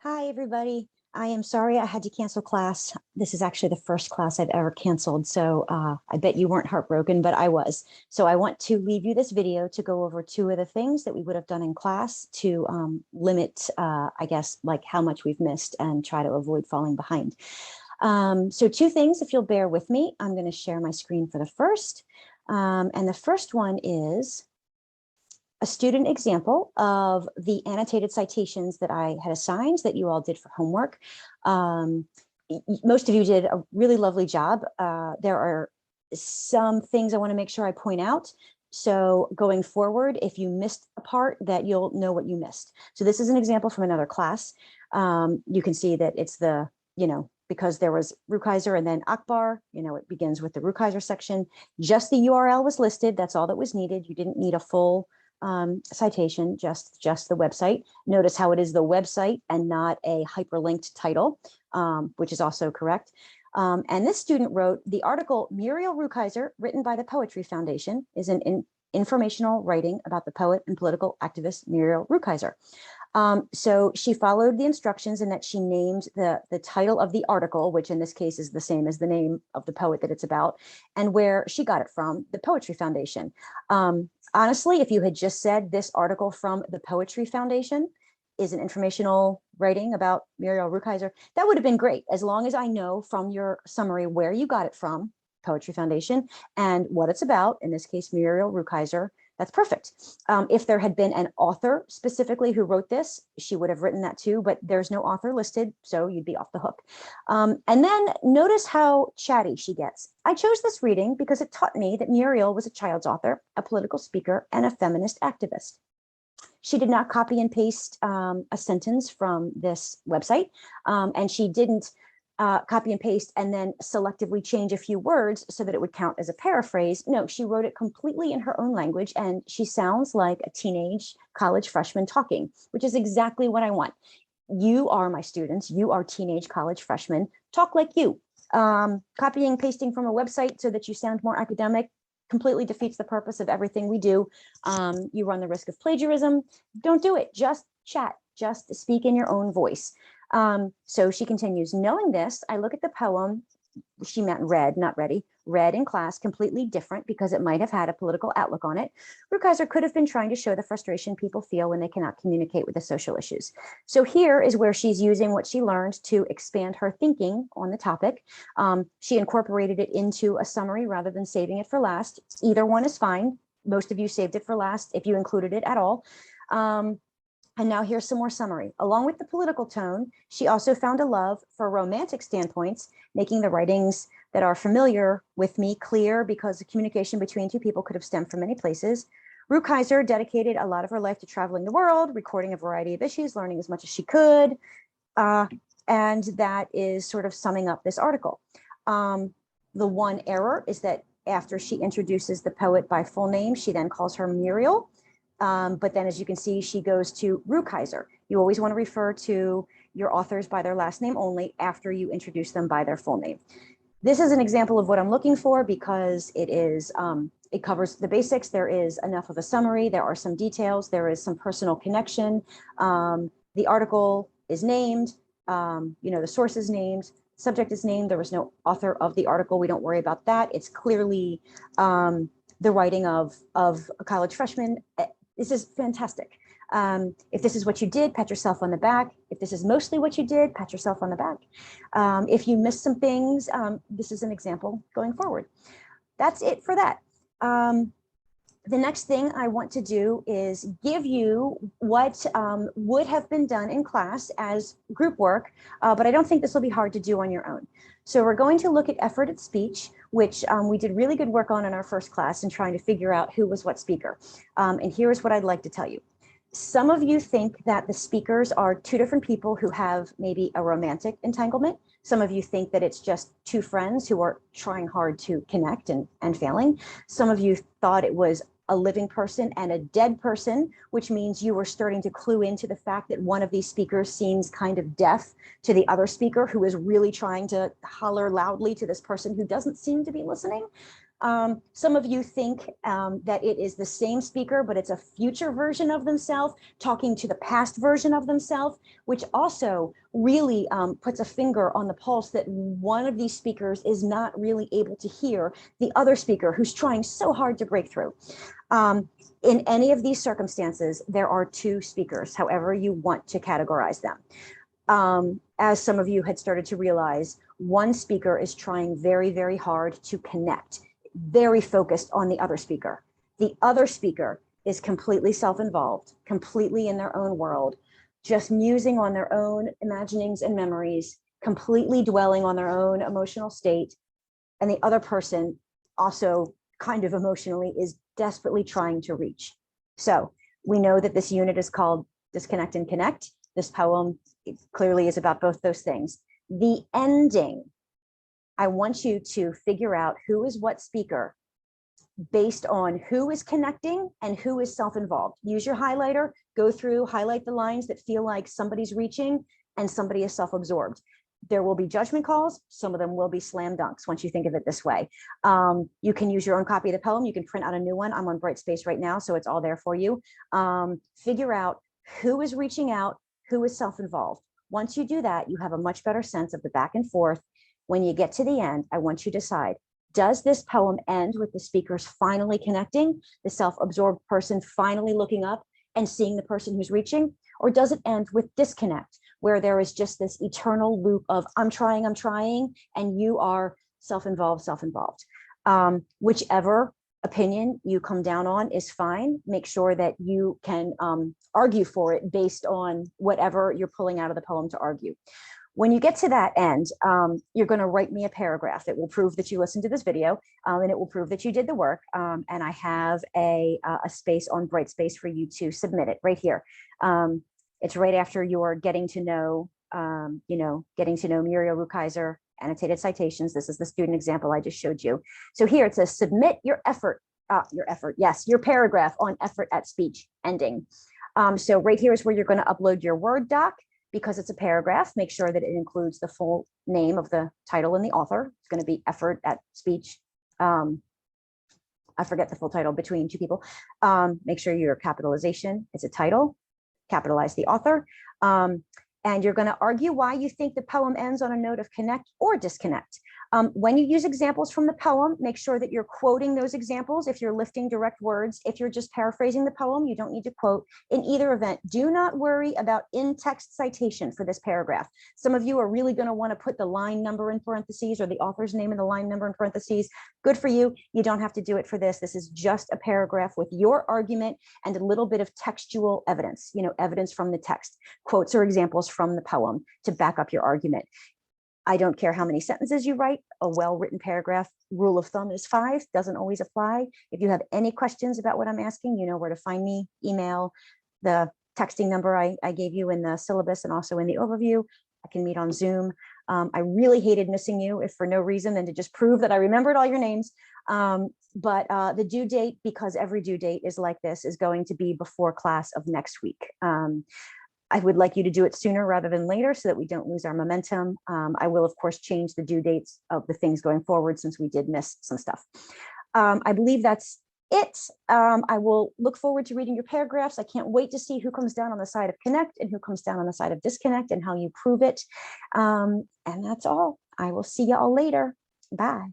Hi, everybody. I am sorry I had to cancel class. This is actually the first class I've ever canceled, so I bet you weren't heartbroken, but I was. So I want to leave you this video to go over two of the things that we would have done in class to limit, I guess, like how much we've missed and try to avoid falling behind. So two things, if you'll bear with me, I'm going to share my screen for the first. And the first one is a student example of the annotated citations that I had assigned that you all did for homework. Most of you did a really lovely job. There are some things I want to make sure I point out. So going forward, if you missed a part, that you'll know what you missed. So this is an example from another class. You can see that it's the, because there was Rukeyser and then Akbar, it begins with the Rukeyser section. Just the URL was listed. That's all that was needed. You didn't need a full citation, just the website. Notice how it is the website and not a hyperlinked title, which is also correct. And this student wrote, the article Muriel Rukeyser, written by the Poetry Foundation, is an informational writing about the poet and political activist Muriel Rukeyser. So she followed the instructions in that she named the title of the article, which in this case is the same as the name of the poet that it's about, and where she got it from, the Poetry Foundation. Honestly, if you had just said this article from the Poetry Foundation is an informational writing about Muriel Rukeyser, that would have been great, as long as I know from your summary where you got it from, Poetry Foundation, and what it's about, in this case, Muriel Rukeyser. That's perfect. If there had been an author specifically who wrote this, she would have written that too, but there's no author listed, so you'd be off the hook. And then notice how chatty she gets. I chose this reading because it taught me that Muriel was a child's author, a political speaker, and a feminist activist. She did not copy and paste a sentence from this website, and she didn't copy and paste and then selectively change a few words so that it would count as a paraphrase. No, she wrote it completely in her own language, and she sounds like a teenage college freshman talking, which is exactly what I want. You are my students. You are teenage college freshmen. Talk like you. Copying, pasting from a website so that you sound more academic completely defeats the purpose of everything we do. You run the risk of plagiarism. Don't do it. Just chat. Just speak in your own voice. So she continues, knowing this, I look at the poem, she meant read, not ready, read in class, completely different because it might have had a political outlook on it. Rukeyser could have been trying to show the frustration people feel when they cannot communicate with the social issues. So here is where she's using what she learned to expand her thinking on the topic. She incorporated it into a summary rather than saving it for last. Either one is fine. Most of you saved it for last if you included it at all. And now here's some more summary. Along with the political tone, she also found a love for romantic standpoints, making the writings that are familiar with me clear because the communication between two people could have stemmed from many places. Rukeyser dedicated a lot of her life to traveling the world, recording a variety of issues, learning as much as she could. And that is sort of summing up this article. The one error is that after she introduces the poet by full name, she then calls her Muriel. But then, as you can see, she goes to Rukeyser. You always want to refer to your authors by their last name only after you introduce them by their full name. This is an example of what I'm looking for because it is, it covers the basics. There is enough of a summary. There are some details. There is some personal connection. The article is named, the source is named, subject is named. There was no author of the article. We don't worry about that. It's clearly the writing of a college freshman. This is fantastic. If this is what you did, pat yourself on the back. If this is mostly what you did, pat yourself on the back. If you missed some things, this is an example going forward. That's it for that. The next thing I want to do is give you what would have been done in class as group work, but I don't think this will be hard to do on your own. So we're going to look at effort at speech, which we did really good work on in our first class in trying to figure out who was what speaker. And here's what I'd like to tell you. Some of you think that the speakers are two different people who have maybe a romantic entanglement. Some of you think that it's just two friends who are trying hard to connect and failing. Some of you thought it was a living person and a dead person, which means you were starting to clue into the fact that one of these speakers seems kind of deaf to the other speaker who is really trying to holler loudly to this person who doesn't seem to be listening. Some of you think that it is the same speaker, but it's a future version of themselves talking to the past version of themselves, which also really puts a finger on the pulse that one of these speakers is not really able to hear the other speaker who's trying so hard to break through. In any of these circumstances, there are two speakers, however you want to categorize them. As some of you had started to realize, one speaker is trying very, very hard to connect, very focused on the other speaker. The other speaker is completely self-involved, completely in their own world, just musing on their own imaginings and memories, completely dwelling on their own emotional state. And the other person also kind of emotionally is desperately trying to reach. So we know that this unit is called Disconnect and Connect. This poem clearly is about both those things. The ending, I want you to figure out who is what speaker based on who is connecting and who is self-involved. Use your highlighter, go through, highlight the lines that feel like somebody's reaching and somebody is self-absorbed. There will be judgment calls. Some of them will be slam dunks once you think of it this way. You can use your own copy of the poem. You can print out a new one. I'm on Brightspace right now, so it's all there for you. Figure out who is reaching out, who is self-involved. Once you do that, you have a much better sense of the back and forth. When you get to the end, I want you to decide, does this poem end with the speakers finally connecting, the self-absorbed person finally looking up and seeing the person who's reaching? Or does it end with disconnect, where there is just this eternal loop of I'm trying, and you are self-involved. Whichever opinion you come down on is fine. Make sure that you can argue for it based on whatever you're pulling out of the poem to argue. When you get to that end, you're going to write me a paragraph that will prove that you listened to this video, and it will prove that you did the work. And I have a space on Brightspace for you to submit it right here. It's right after your getting to know Muriel Rukeyser, annotated citations. This is the student example I just showed you. So here it says, submit your paragraph on effort at speech ending. So right here is where you're going to upload your Word doc. Because it's a paragraph, make sure that it includes the full name of the title and the author. It's going to be effort at speech. I forget the full title, between two people. Make sure your capitalization is a title, capitalize the author. And you're going to argue why you think the poem ends on a note of connect or disconnect. When you use examples from the poem, make sure that you're quoting those examples. If you're lifting direct words, if you're just paraphrasing the poem, you don't need to quote. In either event, do not worry about in-text citation for this paragraph. Some of you are really going to want to put the line number in parentheses or the author's name and the line number in parentheses. Good for you. You don't have to do it for this. This is just a paragraph with your argument and a little bit of textual evidence, evidence from the text, quotes or examples from the poem to back up your argument. I don't care how many sentences you write, a well-written paragraph, rule of thumb is 5, doesn't always apply. If you have any questions about what I'm asking, you know where to find me, email, the texting number I gave you in the syllabus and also in the overview. I can meet on Zoom. I really hated missing you if for no reason than to just prove that I remembered all your names. But the due date, because every due date is like this, is going to be before class of next week. I would like you to do it sooner rather than later so that we don't lose our momentum. I will, of course, change the due dates of the things going forward since we did miss some stuff. I believe that's it. I will look forward to reading your paragraphs. I can't wait to see who comes down on the side of connect and who comes down on the side of disconnect and how you prove it. And that's all. I will see you all later. Bye.